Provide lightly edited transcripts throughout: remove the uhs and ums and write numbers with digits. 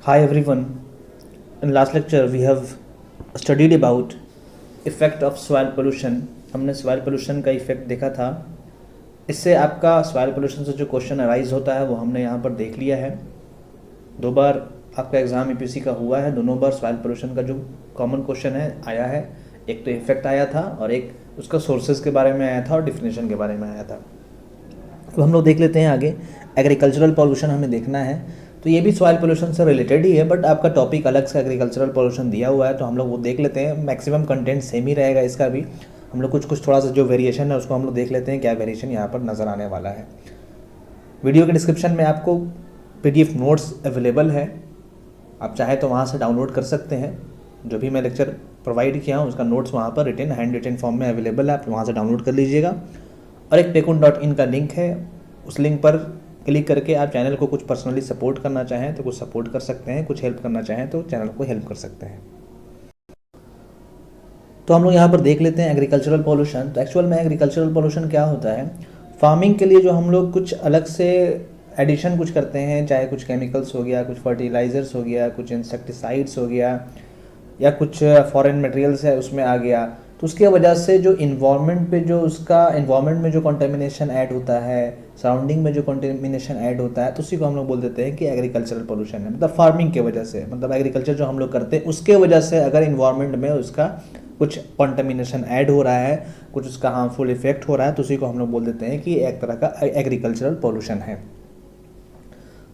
Hi everyone. In last lecture we have studied about effect of soil pollution. हमने soil pollution का effect देखा था. इससे आपका soil pollution से जो क्वेश्चन अराइज होता है वो हमने यहाँ पर देख लिया है. 2 बार आपका एग्ज़ाम यूपीएससी का हुआ है. दोनों बार soil pollution का जो कॉमन क्वेश्चन है आया है. एक तो इफेक्ट आया था और एक उसका सोर्सेज के बारे में आया था और डिफिनेशन के बारे में आया था. तो हम लोग देख लेते हैं आगे. एग्रीकल्चरल पॉल्यूशन हमें देखना है, तो ये भी सॉइल पोल्यूशन से रिलेटेड ही है, बट आपका टॉपिक अलग से एग्रीकल्चरल पोल्यूशन दिया हुआ है, तो हम लोग वो देख लेते हैं. मैक्सिमम कंटेंट सेम ही रहेगा इसका भी. हम लोग कुछ थोड़ा सा जो वेरिएशन है उसको हम लोग देख लेते हैं, क्या वेरिएशन यहाँ पर नज़र आने वाला है. वीडियो के डिस्क्रिप्शन में आपको PDF नोट्स अवेलेबल है, आप चाहे तो वहाँ से डाउनलोड कर सकते हैं. जो भी मैं लेक्चर प्रोवाइड किया हूँ उसका नोट्स वहाँ पर रिटन हैंड रिटन फॉर्म में अवेलेबल है, आप वहाँ से डाउनलोड कर लीजिएगा. और एक pekun.in का लिंक है, उस लिंक पर क्लिक करके आप चैनल को कुछ पर्सनली सपोर्ट करना चाहें तो कुछ सपोर्ट कर सकते हैं, कुछ हेल्प करना चाहें तो चैनल को हेल्प कर सकते हैं. तो हम लोग यहाँ पर देख लेते हैं एग्रीकल्चरल पॉल्यूशन. तो एक्चुअल में एग्रीकल्चरल पॉल्यूशन क्या होता है? फार्मिंग के लिए जो हम लोग कुछ अलग से एडिशन कुछ करते हैं, चाहे कुछ केमिकल्स हो गया, कुछ फर्टिलाइज़र्स हो गया, कुछ इंसेक्टिसाइड्स हो गया, या कुछ फॉरेन मटेरियल्स है उसमें आ गया, तो उसके वजह से जो इन्वायरमेंट पे जो उसका इन्वायरमेंट में जो कंटेमिनेशन ऐड होता है, सराउंडिंग में जो कंटेमिनेशन ऐड होता है, तो उसी को हम लोग बोल देते हैं कि एग्रीकल्चरल पोल्यूशन है. मतलब फार्मिंग के वजह से, मतलब एग्रीकल्चर जो हम लोग करते हैं उसके वजह से अगर इन्वायरमेंट में उसका कुछ कंटेमिनेशन ऐड हो रहा है, कुछ उसका हार्मफुल इफेक्ट हो रहा है, तो उसी को हम लोग बोल देते हैं कि एक तरह का एग्रीकल्चरल पोल्यूशन है.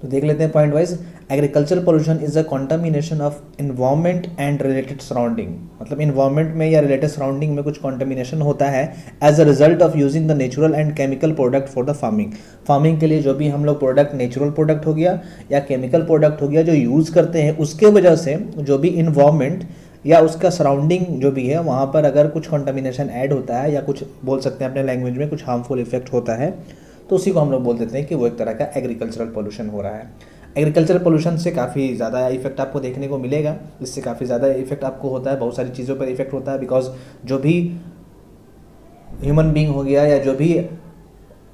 तो देख लेते हैं point wise. Agricultural pollution is a contamination of environment and related surrounding. मतलब इन्वायरमेंट में या रिलेटेड सराउंडिंग में कुछ कंटामिनेशन होता है as a result of using the natural and chemical product for the farming. Farming के लिए जो भी हम लोग प्रोडक्ट, नेचुरल प्रोडक्ट हो गया या केमिकल प्रोडक्ट हो गया जो यूज़ करते हैं, उसके वजह से जो भी इन्वायरमेंट या उसका सराउंडिंग जो भी है वहाँ पर अगर कुछ कंटामिनेशन ऐड होता है या कुछ बोल सकते हैं अपने लैंग्वेज में कुछ हार्मफुल इफेक्ट होता है, तो उसी को हम लोग बोल देते हैं कि वो एक तरह का एग्रीकल्चरल पोल्यूशन हो रहा है. एग्रीकल्चरल पोल्यूशन से काफ़ी ज़्यादा इफेक्ट आपको देखने को मिलेगा. इससे काफ़ी ज़्यादा इफेक्ट आपको होता है, बहुत सारी चीज़ों पर इफेक्ट होता है. बिकॉज जो भी ह्यूमन बींग हो गया या जो भी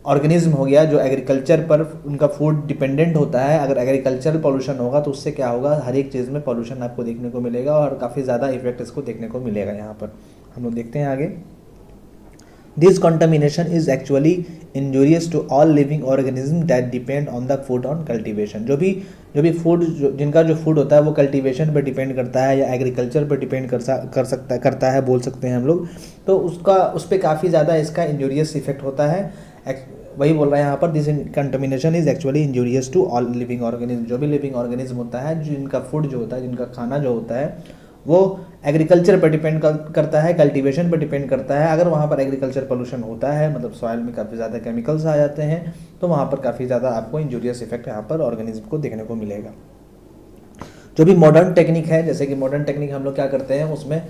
ऑर्गेनिज्म हो गया जो एग्रीकल्चर पर उनका फूड डिपेंडेंट होता है, अगर एग्रीकल्चरल पोल्यूशन होगा तो उससे क्या होगा, हर एक चीज़ में पोल्यूशन आपको देखने को मिलेगा और काफ़ी ज़्यादा इफेक्ट इसको देखने को मिलेगा. यहाँ पर हम लोग देखते हैं आगे. This contamination is actually injurious to all living organisms that depend on the food on cultivation. जो भी फूड, जिनका जो फूड होता है वो कल्टीवेशन पर डिपेंड करता है या एग्रीकल्चर पर डिपेंड करता है बोल सकते हैं हम लोग, तो उस पर काफ़ी ज़्यादा इसका इंजूरियस इफेक्ट होता है. वही बोल रहा है यहाँ पर, this contamination is actually injurious to all living organism. जो भी लिविंग ऑर्गेनिज्म होता है, जिनका फूड जो होता है, जिनका खाना जो होता है वो एग्रीकल्चर पर डिपेंड करता है, कल्टीवेशन पर डिपेंड करता है. अगर वहाँ पर एग्रीकल्चर पोल्यूशन होता है, मतलब सॉइल में काफ़ी ज़्यादा केमिकल्स आ जाते हैं, तो वहाँ पर काफ़ी ज़्यादा आपको इंजूरियस इफेक्ट यहाँ पर ऑर्गेनिज्म को देखने को मिलेगा. जो भी मॉडर्न टेक्निक है, जैसे कि मॉडर्न टेक्निक हम लोग क्या करते हैं, उसमें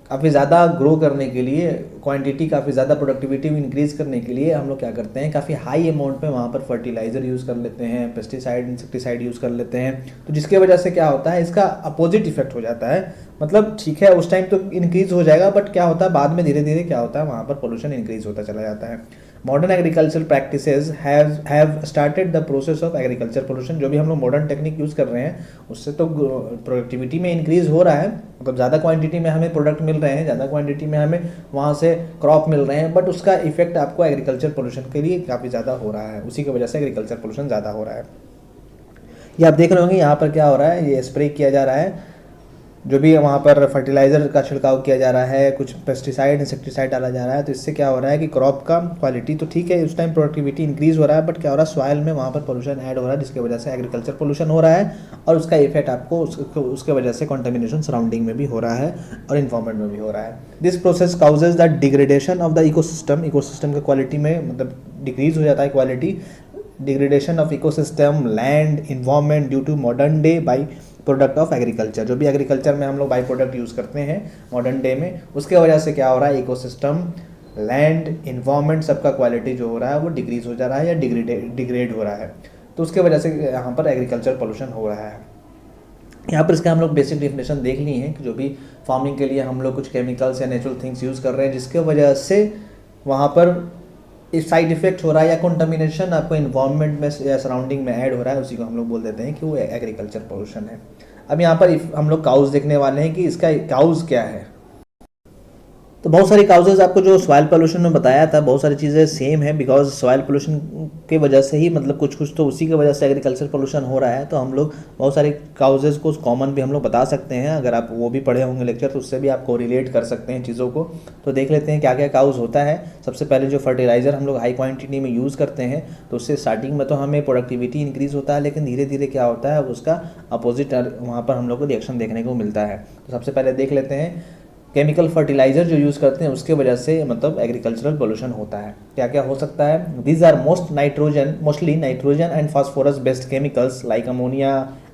काफ़ी ज़्यादा ग्रो करने के लिए, क्वांटिटी काफ़ी ज़्यादा प्रोडक्टिविटी इंक्रीज़ करने के लिए हम लोग क्या करते हैं, काफ़ी हाई अमाउंट में वहाँ पर फर्टिलाइज़र यूज़ कर लेते हैं, पेस्टिसाइड, इंसेक्टिसाइड यूज़ कर लेते हैं. तो जिसके वजह से क्या होता है, इसका अपोजिट इफेक्ट हो जाता है. मतलब ठीक है उस टाइम तो इंक्रीज़ हो जाएगा, बट क्या होता है बाद में धीरे धीरे क्या होता है, वहाँ पर पोल्यूशन इंक्रीज़ होता चला जाता है. Modern agriculture practices have started the process of agriculture pollution. जो भी हम लोग मॉडर्न टेक्निक यूज़ कर रहे हैं उससे तो प्रोडक्टिविटी में इंक्रीज़ हो रहा है, मतलब ज़्यादा क्वांटिटी में हमें प्रोडक्ट मिल रहे हैं, ज़्यादा क्वांटिटी में हमें वहाँ से क्रॉप मिल रहे हैं, बट उसका इफेक्ट आपको एग्रीकल्चर पोल्यूशन के लिए काफ़ी ज़्यादा हो रहा है. उसी की वजह से एग्रीकल्चर पोल्यूशन ज़्यादा हो रहा है. ये आप देख रहे होंगे यहाँ पर क्या हो रहा है, ये स्प्रे किया जा रहा है, जो भी वहाँ पर फर्टिलाइज़र का छिड़काव किया जा रहा है, कुछ पेस्टिसाइड, इंसेक्टिसाइड डाला जा रहा है. तो इससे क्या हो रहा है कि क्रॉप का क्वालिटी तो ठीक है, उस टाइम प्रोडक्टिविटी इंक्रीज़ हो रहा है, बट क्या हो रहा है, सॉइल में वहाँ पर पोल्यूशन ऐड हो रहा है, जिसकी वजह से एग्रीकल्चर पोल्यूशन हो रहा है और उसका इफेक्ट आपको उसके वजह से कंटामिनेशन सराउंडिंग में भी हो रहा है और इन्वायरमेंट में भी हो रहा है. This process causes the degradation of the ecosystem. Ecosystem की क्वालिटी में मतलब डिक्रीज हो जाता है quality, degradation of ecosystem, land, environment due to modern day by product of agriculture. जो भी एग्रीकल्चर में हम लोग बाई प्रोडक्ट यूज़ करते हैं मॉडर्न डे में, उसके वजह से क्या हो रहा है, इकोसिस्टम, लैंड, इन्वायरमेंट सबका क्वालिटी जो हो रहा है वो डिक्रीज हो जा रहा है या डिग्रेड हो रहा है. तो उसके वजह से यहाँ पर एग्रीकल्चर पोल्यूशन हो रहा है. यहाँ पर इसका हम लोग बेसिक डेफिनेशन देख ली है कि जो भी फार्मिंग के लिए हम लोग कुछ केमिकल्स या नेचुरल थिंग्स यूज़ कर रहे हैं, जिसके वजह से वहाँ पर साइड इफेक्ट हो रहा है या कंटामिनेशन आपको इन्वायरमेंट में या सराउंडिंग में ऐड हो रहा है, उसी को हम लोग बोल देते हैं कि वो एग्रीकल्चर पोल्यूशन है। अब यहाँ पर हम लोग काउज देखने वाले हैं कि इसका काउज क्या है। तो बहुत सारी काउजेज आपको जो सॉइल पोल्यूशन में बताया था, बहुत सारी चीज़ें सेम है, बिकॉज सॉइल पोल्यूशन की वजह से ही मतलब कुछ कुछ तो उसी की वजह से एग्रीकल्चर पोल्यूशन हो रहा है। तो हम लोग बहुत सारे काउजेज को कॉमन भी हम लोग बता सकते हैं, अगर आप वो भी पढ़े होंगे लेक्चर तो उससे भी आप कोरिलेट कर सकते हैं चीज़ों को। तो देख लेते हैं क्या क्या काउज होता है। सबसे पहले जो फर्टिलाइज़र हम लोग हाई क्वान्टिटी में यूज़ करते हैं तो उससे स्टार्टिंग में तो हमें प्रोडक्टिविटी इंक्रीज़ होता है, लेकिन धीरे धीरे क्या होता है उसका अपोजिट वहाँ पर हम लोग को रिएक्शन देखने को मिलता है। तो सबसे पहले देख लेते हैं केमिकल फर्टिलाइजर जो यूज़ करते हैं उसके वजह से मतलब एग्रीकल्चरल पोल्यूशन होता है। क्या क्या हो सकता है? These are mostly nitrogen and phosphorus based chemicals like ammonia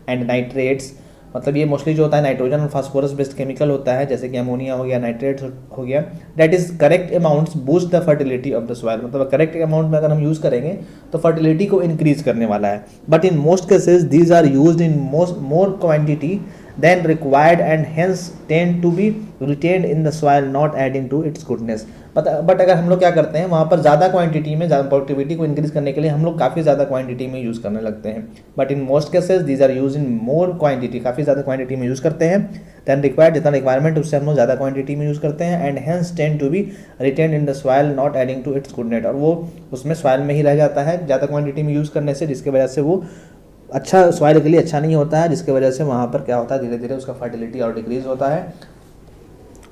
and nitrates. मतलब ये मोस्टली जो होता है नाइट्रोजन और फास्फोरस बेस्ड केमिकल होता है, जैसे कि अमोनिया हो गया, नाइट्रेट्स हो गया। That is correct amounts boost the fertility of the soil. मतलब करेक्ट अमाउंट में अगर हम यूज़ करेंगे तो फर्टिलिटी को इंक्रीज करने वाला है। But in most cases these are used in more quantity then required and hence tend to be retained in the soil, not adding to its goodness। But अगर हम लोग क्या करते हैं वहाँ पर ज़्यादा क्वांटिटी में, ज़्यादा प्रोडक्टिविटी को इंक्रीज करने के लिए हम लोग काफ़ी ज़्यादा क्वांटिटी में यूज़ करने लगते हैं। But in most cases these are use in more quantity, काफ़ी ज़्यादा क्वांटिटी में यूज़ करते हैं। दैन रिक्वायर्ड, जितना रिक्वायरमेंट उससे हम लोग ज़्यादा क्वांटिटी में यूज़ करते हैं। And hence tend to be retain in the soil, not adding to its goodness. और वो उसमें सॉइल में ही रह जाता है ज़्यादा क्वांटिटी में यूज़ करने से, जिसकी वजह से वो अच्छा सॉइल के लिए अच्छा नहीं होता है, जिसकी वजह से वहाँ पर क्या होता है धीरे धीरे उसका फर्टिलिटी और डिक्रीज होता है।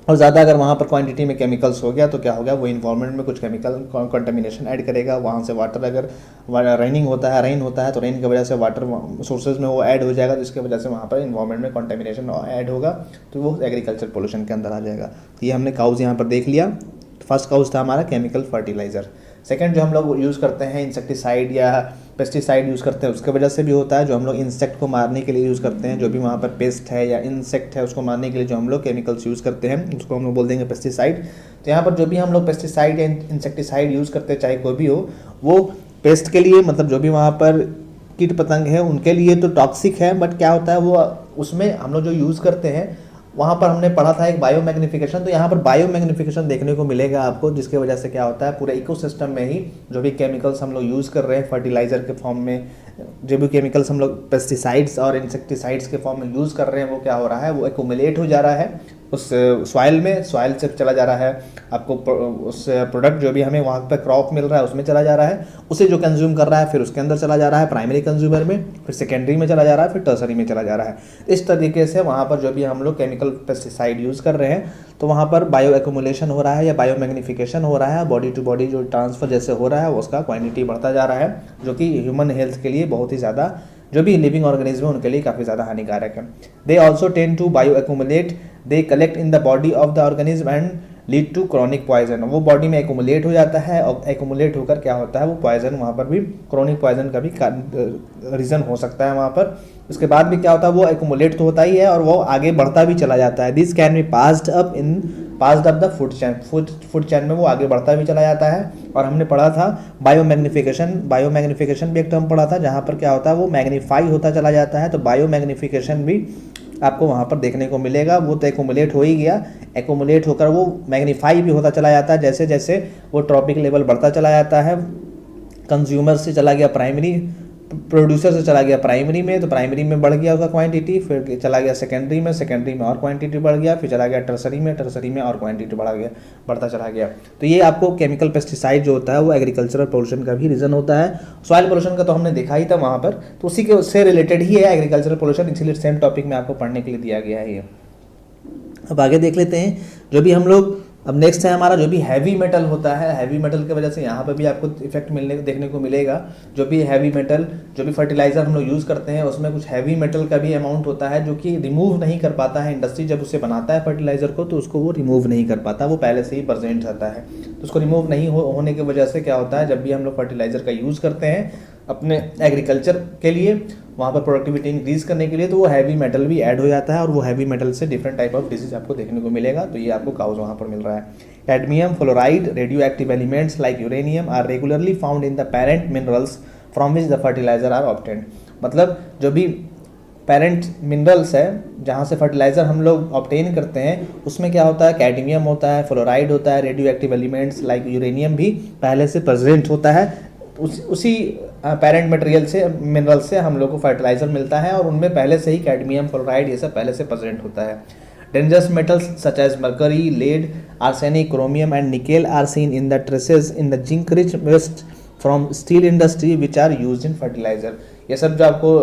और ज़्यादा अगर वहाँ पर क्वांटिटी में केमिकल्स हो गया तो क्या हो गया, वो इन्वायरमेंट में कुछ केमिकल कंटामिनेशन ऐड करेगा। वहाँ से वाटर, अगर रेन होता है तो रेन की वजह से वाटर सोर्सेज में वो ऐड हो जाएगा, जिसकी वजह से वहाँ पर इन्वायरमेंट में कंटामिनेशन ऐड होगा, तो वो एग्रीकल्चर पोल्यूशन के अंदर आ जाएगा। तो ये हमने काउज यहाँ पर देख लिया। फर्स्ट काउज था हमारा केमिकल फर्टिलाइज़र। सेकंड जो हम लोग यूज़ करते हैं इंसेक्टिसाइड या पेस्टिसाइड यूज़ करते हैं उसके वजह से भी होता है। जो हम लोग इंसेक्ट को मारने के लिए यूज़ करते हैं, जो भी वहाँ पर पेस्ट है या इंसेक्ट है उसको मारने के लिए जो हम लोग केमिकल्स यूज़ करते हैं उसको हम लोग बोल देंगे पेस्टिसाइड। तो यहाँ पर जो भी हम लोग पेस्टिसाइड या इंसेक्टिसाइड यूज़ करते हैं, चाहे कोई भी हो, वो पेस्ट के लिए मतलब जो भी वहाँ पर कीट पतंग है उनके लिए तो टॉक्सिक है। बट क्या होता है वो उसमें हम लोग जो यूज़ करते हैं वहाँ पर हमने पढ़ा था एक बायो मैग्निफिकेशन। तो यहाँ पर बायो मैग्निफिकेशन देखने को मिलेगा आपको, जिसकी वजह से क्या होता है पूरे इकोसिस्टम में ही जो भी केमिकल्स हम लोग यूज़ कर रहे हैं फर्टिलाइज़र के फॉर्म में, जो भी केमिकल्स हम लोग पेस्टिसाइड्स और इंसेक्टिसाइड्स के फॉर्म में यूज़ कर रहे हैं, वो क्या हो रहा है, वो एक्यूमुलेट हो जा रहा है उस सॉइल में, सॉइल से चला जा रहा है आपको उस प्रोडक्ट जो भी हमें वहाँ पर क्रॉप मिल रहा है उसमें चला जा रहा है, उसे जो कंज्यूम कर रहा है फिर उसके अंदर चला जा रहा है प्राइमरी कंज्यूमर में, फिर सेकेंडरी में चला जा रहा है, फिर टर्सरी में चला जा रहा है। इस तरीके से वहाँ पर जो भी हम लोग केमिकल पेस्टिसाइड यूज़ कर रहे हैं तो वहाँ पर बायो एक्यूमुलेशन हो रहा है या बायो मैग्निफिकेशन हो रहा है, बॉडी टू बॉडी जो ट्रांसफ़र जैसे हो रहा है उसका क्वांटिटी बढ़ता जा रहा है, जो कि ह्यूमन हेल्थ के लिए बहुत ही ज़्यादा, जो भी लिविंग ऑर्गेनिज्म है उनके लिए काफ़ी ज़्यादा हानिकारक है। They also tend to bioaccumulate, they collect in the body of the organism and lead to chronic poison. वो बॉडी में एक्यूमुलेट हो जाता है और एक्यूमुलेट होकर क्या होता है वो पॉइजन, वहाँ पर भी क्रॉनिक पॉइजन का भी रीज़न हो सकता है वहाँ पर। उसके बाद भी क्या होता है वो एक्यूमुलेट तो होता ही है और वो आगे बढ़ता भी चला जाता है। This can be passed up the food chain में वो आगे बढ़ता भी चला जाता है। और हमने पढ़ा था बायो मैग्निफिकेशन भी एक टर्म पढ़ा था, जहाँ पर क्या होता है वो मैग्नीफाई होता चला जाता है। तो बायो मैग्निफिकेशन भी आपको वहाँ पर देखने को मिलेगा। वो तो एक्यूमुलेट हो ही गया, एक्यूमुलेट होकर वो मैग्नीफाई भी होता चला जाता है जैसे जैसे वो ट्रॉपिक लेवल बढ़ता चला जाता है। कंज्यूमर से चला गया प्राइमरी, प्रोड्यूसर से चला गया प्राइमरी में, तो प्राइमरी में बढ़ गया उसका क्वांटिटी, फिर चला गया सेकेंडरी में और क्वांटिटी बढ़ गया, फिर चला गया टर्सरी में और क्वांटिटी बढ़ता चला गया। तो ये आपको केमिकल पेस्टिसाइड जो होता है वो एग्रीकल्चरल पोल्यूशन का भी रीज़न होता है। सॉइल पोल्यूशन का तो हमने देखा ही था वहाँ पर, तो उसी के उससे रिलेटेड ही है एग्रीकल्चरल पोल्यूशन, इसीलिए सेम टॉपिक में आपको पढ़ने के लिए दिया गया है ये। अब आगे देख लेते हैं जो भी हम लोग, अब नेक्स्ट है हमारा जो भी हैवी मेटल होता है। हैवी मेटल की वजह से यहाँ पर भी आपको इफेक्ट देखने को मिलेगा। जो भी हैवी मेटल, जो भी फर्टिलाइज़र हम लोग यूज़ करते हैं उसमें कुछ हैवी मेटल का भी अमाउंट होता है जो कि रिमूव नहीं कर पाता है इंडस्ट्री। जब उसे बनाता है फर्टिलाइज़र को तो उसको वो रिमूव नहीं कर पाता, वो पहले से ही प्रेजेंट रहता है। तो उसको रिमूव नहीं होने की वजह से क्या होता है, जब भी हम लोग फर्टिलाइज़र का यूज़ करते हैं अपने एग्रीकल्चर के लिए, वहाँ पर प्रोडक्टिविटी इंक्रीज करने के लिए, तो वो हैवी मेटल भी ऐड हो जाता है और वो हैवी मेटल से डिफरेंट टाइप ऑफ डिजीज आपको देखने को मिलेगा। तो ये आपको काउज वहाँ पर मिल रहा है। Cadmium, fluoride, radioactive elements like uranium are regularly found in the parent minerals from which the fertiliser are obtained. मतलब जो भी पेरेंट मिनरल्स है जहाँ से फर्टिलाइज़र हम लोग ऑब्टेन करते हैं, उसमें क्या होता है, कैडमियम होता है, फ्लोराइड होता है, radio active elements like uranium भी पहले से प्रेजेंट होता है। उसी पेरेंट मटेरियल से, मिनरल से हम लोग को फर्टिलाइज़र मिलता है और उनमें पहले से ही कैडमियम, फ्लोराइड ये सब पहले से प्रेजेंट होता है। Dangerous metals such as mercury, lead, arsenic, chromium and nickel are seen in the traces in the zinc rich waste from steel industry which are use in fertiliser. ये सब जो आपको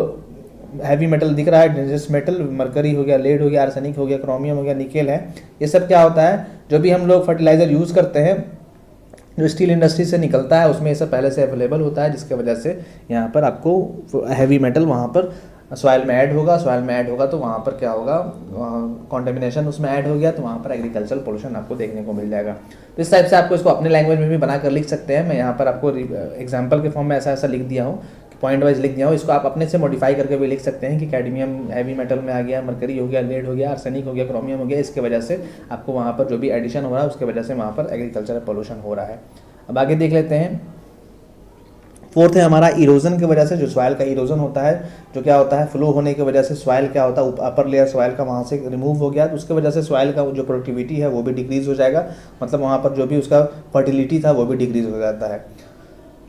हैवी मेटल दिख रहा है, dangerous metal, mercury हो गया, lead हो गया, आर्सेनिक हो गया, क्रोमियम हो गया, निकेल है, ये सब क्या होता है, जो भी हम लोग फर्टिलाइजर यूज़ करते हैं जो स्टील इंडस्ट्री से निकलता है उसमें ये सब पहले से अवेलेबल होता है, जिसके वजह से यहाँ पर आपको हैवी मेटल वहाँ पर सॉइल में ऐड होगा। सॉइल में ऐड होगा तो वहाँ पर क्या होगा, कॉन्टेमिनेशन उसमें ऐड हो गया तो वहाँ पर एग्रीकल्चरल पोल्यूशन आपको देखने को मिल जाएगा। तो इस टाइप से आपको इसको अपने लैंग्वेज में भी बनाकर लिख सकते हैं। मैं यहाँ पर आपको एग्जाम्पल के फॉर्म में ऐसा लिख दिया हूँ, पॉइंट वाइज लिख दिया हूँ। इसको आप अपने से मॉडिफाई करके भी लिख सकते हैं कि कैडमियम हैवी मेटल में आ गया, मरकरी हो गया, लेड हो गया, आर्सेनिक हो गया, क्रोमियम हो गया, इसके वजह से आपको वहाँ पर जो भी एडिशन हो रहा है उसके वजह से वहाँ पर एग्रीकल्चरल पोल्यूशन हो रहा है। अब आगे देख लेते हैं। फोर्थ है हमारा इरोजन की वजह से, जो सॉइल का इरोजन होता है, जो क्या होता है, फ्लो होने की वजह से सॉइल क्या होता है, अपर लेयर सॉइल का वहाँ से रिमूव हो गया तो उसके वजह से सॉइल का जो प्रोडक्टिविटी है वो भी डिक्रीज हो जाएगा, मतलब वहाँ पर जो भी उसका फर्टिलिटी था वो भी डिक्रीज हो जाता है।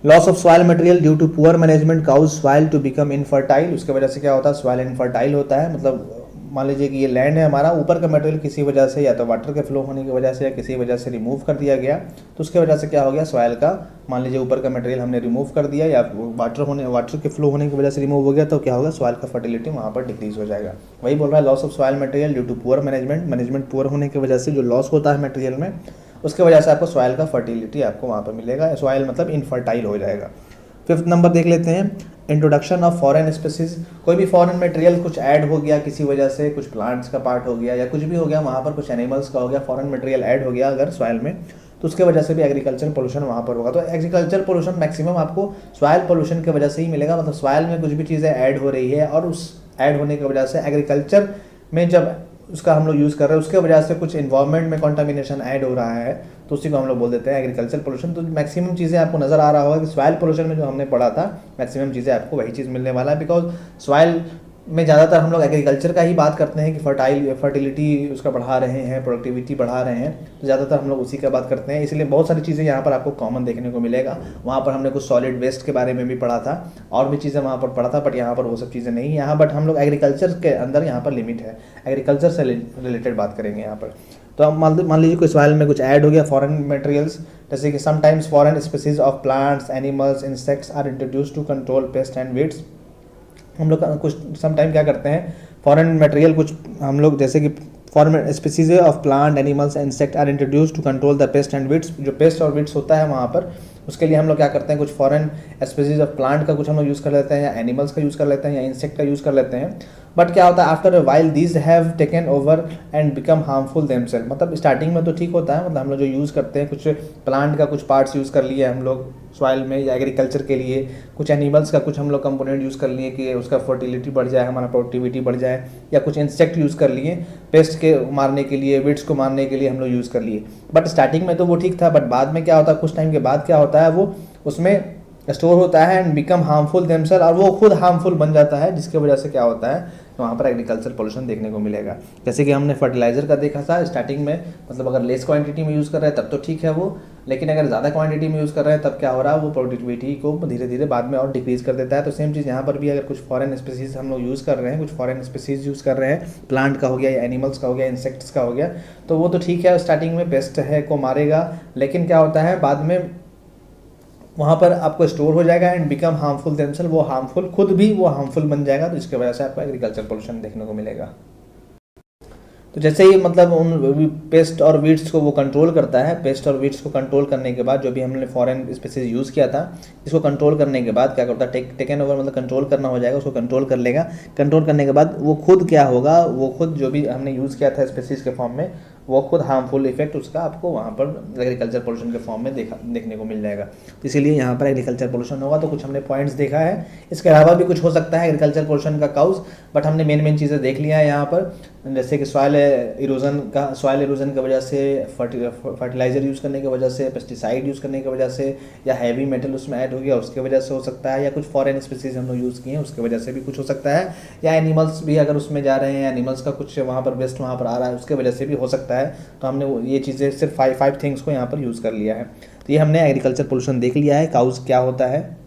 Loss of soil material due to poor management cause soil to become infertile, उसके वजह से क्या होता है, सॉइल इनफर्टाइल होता है। मतलब मान लीजिए कि ये लैंड है हमारा, ऊपर का मटेरियल किसी वजह से या तो वाटर के फ्लो होने की वजह से या किसी वजह से रिमूव कर दिया गया तो उसके वजह से क्या हो गया, सॉइल का मान लीजिए ऊपर का मटेरियल हमने रिमूव कर दिया या वाटर के फ्लो होने की वजह से रिमूव हो गया तो क्या होगा, सॉइल का फर्टिलिटी वहाँ पर डिक्रीज हो जाएगा। वही बोल रहा है, loss of soil material due to poor management poor होने की वजह से जो लॉस होता है मटेरियल में, उसके वजह से आपको सॉइल का फर्टिलिटी आपको वहाँ पर मिलेगा, सॉइल मतलब इनफर्टाइल हो जाएगा। फिफ्थ नंबर देख लेते हैं, इंट्रोडक्शन ऑफ फॉरेन स्पीसीज। कोई भी फॉरेन मटेरियल कुछ ऐड हो गया किसी वजह से, कुछ प्लांट्स का पार्ट हो गया या कुछ भी हो गया, वहाँ पर कुछ एनिमल्स का हो गया, फॉरेन मटेरियल ऐड हो गया अगर सॉइल में, तो उसके वजह से भी एग्रीकल्चर पोल्यूशन वहाँ पर होगा। तो एग्रीकल्चर पोल्यूशन मैक्सिमम आपको सॉइल पोल्यूशन की वजह से ही मिलेगा, मतलब सॉइल में कुछ भी चीज़ें ऐड हो रही है और उस ऐड होने की वजह से एग्रीकल्चर में जब उसका हम लोग यूज़ कर रहे हैं उसके वजह से कुछ इन्वायरमेंट में कंटामिनेशन ऐड हो रहा है तो उसी को हम लोग बोल देते हैं एग्रीकल्चर पोल्यूशन। तो मैक्सिमम चीज़ें आपको नज़र आ रहा होगा कि सॉइल पोल्यूशन में जो हमने पढ़ा था मैक्सिमम चीज़ें आपको वही चीज़ मिलने वाला है, बिकॉज सॉइल में ज़्यादातर हम लोग एग्रीकल्चर का ही बात करते हैं कि फर्टिलिटी उसका बढ़ा रहे हैं, प्रोडक्टिविटी बढ़ा रहे हैं, तो ज़्यादातर हम लोग उसी का बात करते हैं। इसलिए बहुत सारी चीज़ें यहाँ पर आपको कॉमन देखने को मिलेगा। वहाँ पर हमने कुछ सॉलिड वेस्ट के बारे में भी पढ़ा था और भी चीज़ें वहाँ पर पढ़ा था, बट यहाँ पर वो सब चीज़ें नहीं यहाँ, बट हम लोग एग्रीकल्चर के अंदर यहाँ पर लिमिट है, एग्रीकल्चर से रिलेटेड बात करेंगे यहाँ पर। तो अब मान लीजिए कोई सॉइल में कुछ ऐड हो गया फॉरेन मटेरियल्स, जैसे कि sometimes foreign species of plants, animals, insects are introduced to control pest and weeds. हम लोग कुछ समटाइम क्या करते हैं, फॉरेन मटेरियल कुछ हम लोग जैसे कि foreign species of plant, animals, insect are introduced to control the pest and weeds. जो पेस्ट और वीड्स होता है वहाँ पर उसके लिए हम लोग क्या करते हैं, कुछ फॉरेन स्पीसीज ऑफ प्लांट का कुछ हम लोग यूज़ कर लेते हैं या एनिमल्स का यूज़ कर लेते हैं या इंसेक्ट का यूज़ कर लेते हैं। बट क्या होता है, after a while these have taken over and become harmful themselves. मतलब स्टार्टिंग में तो ठीक होता है, मतलब हम लोग जो यूज़ करते हैं कुछ प्लांट का कुछ पार्ट्स यूज़ कर लिए हम लोग सॉइल में या एग्रीकल्चर के लिए, कुछ एनिमल्स का कुछ हम लोग कंपोनेंट यूज़ कर लिए कि उसका फर्टिलिटी बढ़ जाए, हमारा प्रोडक्टिविटी बढ़ जाए, या कुछ इंसेक्ट यूज़ कर लिए पेस्ट के मारने के लिए, वीड्स को मारने के लिए हम लोग यूज़ कर लिए। बट स्टार्टिंग में तो वो ठीक था, बट बाद में क्या होता है, कुछ टाइम के बाद क्या होता है, वो उसमें स्टोर होता है एंड बिकम हार्मफुल देमसेल्फ, और वो खुद हार्मफुल बन जाता है, जिसकी वजह से क्या होता है, तो वहाँ पर एग्रीकल्चर पोल्यूशन देखने को मिलेगा। जैसे कि हमने फर्टिलाइजर का देखा था स्टार्टिंग में, मतलब अगर लेस क्वांटिटी में यूज़ कर रहे हैं तब तो ठीक है वो, लेकिन अगर ज़्यादा क्वांटिटी में यूज़ कर रहे हैं तब क्या हो रहा है, वो प्रोडक्टिविटी को धीरे धीरे बाद में और डिक्रीज़ कर देता है। तो सेम चीज़ यहाँ पर भी, अगर कुछ फॉरेन स्पीसीज हम लोग यूज़ कर रहे हैं, कुछ फॉरेन स्पीसीज यूज़ कर रहे हैं, प्लांट का हो गया या एनिमल्स का हो गया, इंसेक्ट्स का हो गया, तो वो तो ठीक है, स्टार्टिंग में पेस्ट है को मारेगा, लेकिन क्या होता है बाद में वहाँ पर आपको स्टोर हो जाएगा एंड बिकम हार्मफुल देमसेल्फ, वो हार्मफुल खुद भी वो हार्मफुल बन जाएगा, तो इसकी वजह से आपको एग्रीकल्चर पोल्यूशन देखने को मिलेगा। तो जैसे ही मतलब उन पेस्ट और वीड्स को वो कंट्रोल करता है, पेस्ट और वीड्स को कंट्रोल करने के बाद जो भी हमने फॉरेन स्पीसीज यूज़ किया था, इसको कंट्रोल करने के बाद क्या करता है, टेकन ओवर मतलब कंट्रोल करना हो जाएगा, उसको कंट्रोल कर लेगा। कंट्रोल करने के बाद वो खुद क्या होगा, वो खुद जो भी हमने यूज़ किया था स्पीसीज के फॉर्म में, वो खुद हार्मफुल इफेक्ट उसका आपको वहाँ पर एग्रीकल्चर पोल्यूशन के फॉर्म में देखने को मिल जाएगा। तो इसीलिए यहाँ पर एग्रीकल्चर पोल्यूशन होगा। तो कुछ हमने पॉइंट्स देखा है, इसके अलावा भी कुछ हो सकता है एग्रीकल्चर पोल्यूशन का काउज, बट हमने मेन चीज़ें देख लिया है यहाँ पर। जैसे कि सॉइल इरोजन की वजह से, फर्टिलाइज़र यूज़ करने की वजह से, पेस्टिसाइड यूज़ करने की वजह से, या हैवी मेटल उसमें ऐड हो गया उसके वजह से हो सकता है, या कुछ फॉरेन स्पीसीज हम लोग यूज़ किए हैं उसके वजह से भी कुछ हो सकता है, या एनिमल्स भी अगर उसमें जा रहे हैं, एनिमल्स का कुछ वहाँ पर वेस्ट वहाँ पर आ रहा है उसके वजह से भी हो सकता है। तो हमने ये चीज़ें सिर्फ फाइव थिंग्स को यहाँ पर यूज़ कर लिया है। तो ये हमने एग्रीकल्चर पोल्यूशन देख लिया है, काउज क्या होता है।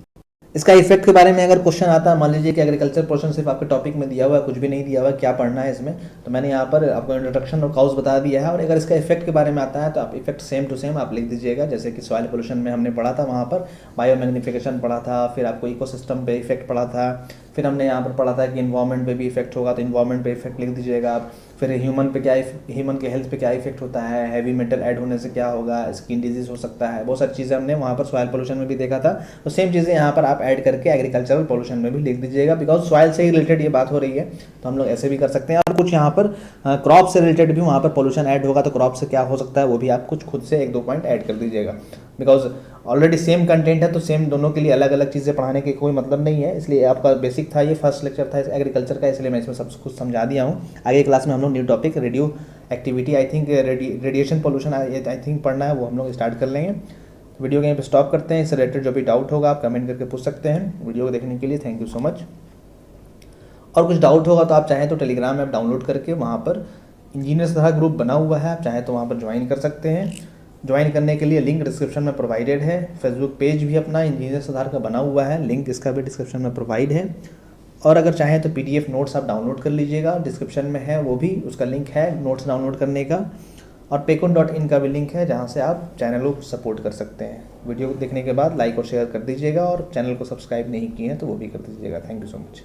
इसका इफेक्ट के बारे में अगर क्वेश्चन आता है, मान लीजिए कि एग्रीकल्चर पोर्शन सिर्फ आपके टॉपिक में दिया हुआ है, कुछ भी नहीं दिया हुआ है, क्या पढ़ना है इसमें, तो मैंने यहाँ पर आपको इंट्रोडक्शन और काउज बता दिया है। और अगर इसका इफेक्ट के बारे में आता है तो आप इफेक्ट सेम टू सेम आप लिख दीजिएगा। जैसे कि सॉइल पोल्यूशन में हमने पढ़ा था, वहाँ पर बायोमैग्निफिकेशन पढ़ा था, फिर आपको इकोसिस्टम पे इफेक्ट पढ़ा था, फिर हमने यहाँ पर पढ़ा था कि इन्वायरमेंट पे भी इफेक्ट होगा, तो इन्वायरमेंट पे इफेक्ट लिख दीजिएगा आप। फिर ह्यूमन के हेल्थ पे क्या इफेक्ट होता है, हैवी मेटल ऐड होने से क्या होगा, स्किन डिजीज हो सकता है, बहुत सारी चीज़ें हमने वहाँ पर सॉइल पोल्यूशन में भी देखा था। तो सेम चीज़ें यहाँ पर आप ऐड करके एग्रीकल्चरल पोल्यूशन में भी लिख दीजिएगा, बिकॉज सॉइल से ही रिलेटेड ये बात हो रही है, तो हम लोग ऐसे भी कर सकते हैं। और कुछ यहाँ पर क्रॉप से रिलेटेड भी वहाँ पर पोल्यूशन ऐड होगा, तो क्रॉप से क्या हो सकता है वो भी आप कुछ खुद से 1-2 पॉइंट ऐड कर दीजिएगा, बिकॉज ऑलरेडी सेम कंटेंट है, तो सेम दोनों के लिए अलग अलग चीज़ें पढ़ाने के कोई मतलब नहीं है। इसलिए आपका बेसिक था, ये फर्स्ट लेक्चर था एग्रीकल्चर का, इसलिए मैं इसमें सब कुछ समझा दिया हूँ। आगे क्लास में हम लोग new topic radio activity, I think radiation pollution I think पढ़ना है, वो हम लोग स्टार्ट कर लेंगे। वीडियो के यहाँ पे स्टॉप करते हैं। इससे रिलेटेड जो भी डाउट होगा आप कमेंट करके पूछ सकते हैं। वीडियो को देखने के लिए थैंक यू सो मच। और कुछ डाउट होगा तो आप चाहें तो टेलीग्राम ऐप डाउनलोड करके वहाँ पर इंजीनियर सलाह ग्रुप बना हुआ है, आप चाहें तो वहाँ पर ज्वाइन कर सकते हैं। ज्वाइन करने के लिए लिंक डिस्क्रिप्शन में प्रोवाइडेड है। फेसबुक पेज भी अपना इंजीनियर सुधार का बना हुआ है, लिंक इसका भी डिस्क्रिप्शन में प्रोवाइड है। और अगर चाहें तो PDF नोट्स आप डाउनलोड कर लीजिएगा, डिस्क्रिप्शन में है वो भी, उसका लिंक है नोट्स डाउनलोड करने का। और paycon.in का भी लिंक है जहाँ से आप चैनल को सपोर्ट कर सकते हैं। वीडियो देखने के बाद लाइक और शेयर कर दीजिएगा, और चैनल को सब्सक्राइब नहीं किए हैं तो वो भी कर दीजिएगा। Thank you so much.